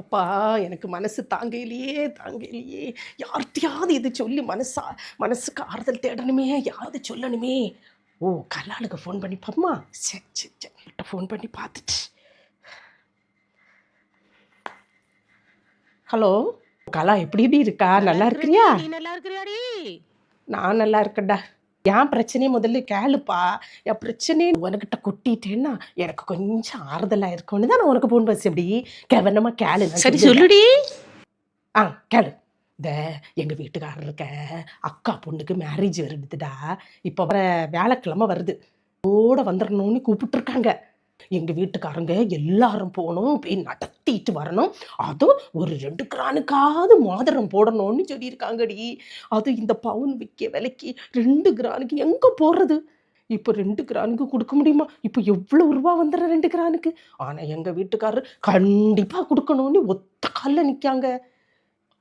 அப்பா எனக்கு மனசு தாங்கலையே யார்கிட்டயாவது இது சொல்லி மனசுக்கு ஆறுதல் தேடணுமே, யாராவது சொல்லணுமே. ஓ, கலாளுக்கு ஃபோன் பண்ணி பாப்போமா? சரி ஃபோன் பண்ணி பார்த்துட்டு. ஹலோ கலா, எப்படி இருக்கா? நல்லா இருக்கிறியா? நீ நல்லா இருக்கிறியாடி? நான் நல்லா இருக்கேன்டா. என் பிரச்சனையை முதல்ல கேளுப்பா. என் பிரச்சனையை உனக்கிட்ட கொட்டிட்டேன்னா எனக்கு கொஞ்சம் ஆறுதலா இருக்கும்னு தான் நான் உனக்கு ஃபோன் பேசி. எப்படி கவனமா கேளு. சரி சொல்லுடி. கேளு. இந்த எங்க வீட்டுக்காரருக்கு அக்கா பொண்ணுக்கு மேரேஜ் வருதுடா. இப்போ வர வியாழக்கிழமை வருது. ஓட வந்துடணும்னு கூப்பிட்டுருக்காங்க. எங்க வீட்டுக்காரங்க எல்லாரும் போகணும், போய் நடத்திட்டு வரணும். அதுவும் ஒரு 2 கிரானுக்காவது மோதிரம் போடணும்னு சொல்லியிருக்காங்கடி. அது இந்த பவுன் விற்க விலைக்கு 2 கிரானுக்கு எங்க போடுறது? இப்போ 2 கிரானுக்கு கொடுக்க முடியுமா? இப்போ எவ்வளவு ரூபா வந்துடுற 2 கிரானுக்கு? ஆனா எங்க வீட்டுக்காரர் கண்டிப்பா கொடுக்கணும்னு ஒத்த கால்ல நிக்காங்க.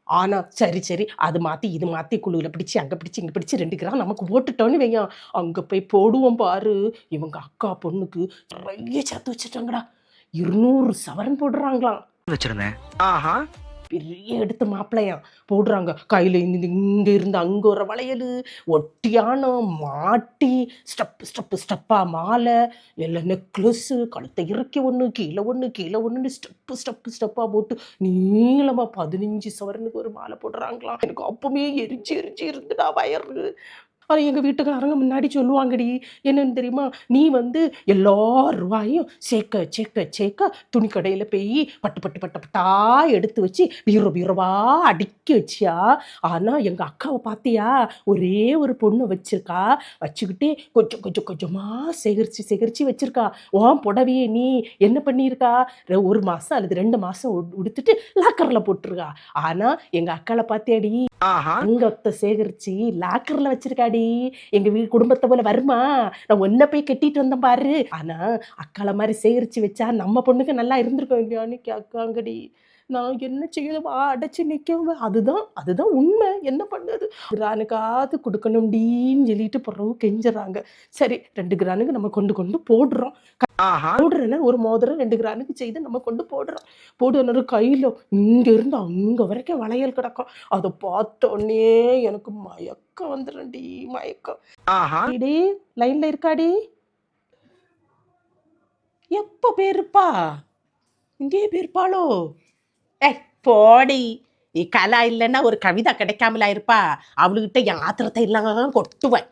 ஆனா சரி அது மாற்றி இது மாற்றி குழுவில் பிடிச்சி அங்கே பிடிச்சி இங்கே பிடிச்சி 2 கிராம் நமக்கு போட்டுட்டோன்னு வையான். அங்கே போய் போடுவோம் பாரு. இவங்க அக்கா பொண்ணுக்கு நிறைய சேர்த்து வச்சுட்டாங்கடா. 200 சவரன் போடுறாங்களாம். வச்சிருந்தேன். பெரிய எடுத்து மாப்பிள்ளையாம் போடுறாங்க. கையில் இங்கே இருந்து அங்கே ஒரு வளையல், ஒட்டியானம், மாட்டி, ஸ்டெப்பா மாலை, எல்லாம் நெக்லஸ்ஸு, கழுத்தை இறக்கி ஒன்று கீழே ஒன்று ஸ்டெப்பாக போட்டு நீளமாக 15 சவரனுக்கு ஒரு மாலை போடுறாங்களாம். எனக்கு அப்பவுமே எரிஞ்சு இருந்துடா வயறு. ஆனால் எங்கள் வீட்டுக்காரங்க முன்னாடி சொல்லுவாங்கடி, என்னன்னு தெரியுமா? நீ எல்லா ரூபாயும் சேர்க்க துணி கடையில் போய் பட்டா எடுத்து வச்சு பீரோவா அடுக்கி வச்சியா. ஆனால் எங்கள் அக்காவை பார்த்தியா, ஒரே ஒரு பொண்ணு வச்சிருக்கா. வச்சுக்கிட்டே கொஞ்சமாக சேகரித்து வச்சிருக்கா. உன் புடவையே நீ என்ன பண்ணியிருக்கா? 1 மாதம் அல்லது 2 மாதம் உடுத்துட்டு லாக்கரில் போட்டிருக்கா. ஆனால் எங்கள் அக்காவை பார்த்தியாடி, அங்கத்தை சேகரிச்சு லாக்கர்ல வச்சிருக்காடி. எங்க குடும்பத்தை போல வருமா? நான் ஒன்ன போய் கட்டிட்டு வந்தேன் பாரு. ஆனா அக்கால மாதிரி சேகரிச்சு வச்சா நம்ம பொண்ணுக்கு நல்லா இருந்திருக்கோம் இல்லையான்னு கேட்காங்கடி. நான் என்ன செய்யணும்? அடைச்சு நிற்க. அதுதான் உண்மை. என்ன பண்ணது? கிரானுக்காவது கொடுக்கணும்டின்னு சொல்லிட்டு பிறகு கெஞ்சுறாங்க. சரி 2 கிரானுக்கு நம்ம கொண்டு போடுறோம். போடுறேன்னா ஒரு மோதிரம் 2 கிரானுக்கு செய்து நம்ம கொண்டு போடுற கையில் இங்க இருந்து அங்க வரைக்கும் வளையல் கிடக்கும். அதை பார்த்தோன்னே எனக்கு மயக்கம் வந்துடும்டி, மயக்கம். லைன்ல இருக்காடி? எப்ப பேருப்பா? இங்கே பேருப்பாளோ? போடி. கலா இல்லைன்னா ஒரு கவிதா கிடைக்காமலா இருப்பா? அவளுகிட்ட என் ஆத்திரத்தை எல்லாம் கொட்டுவேன்.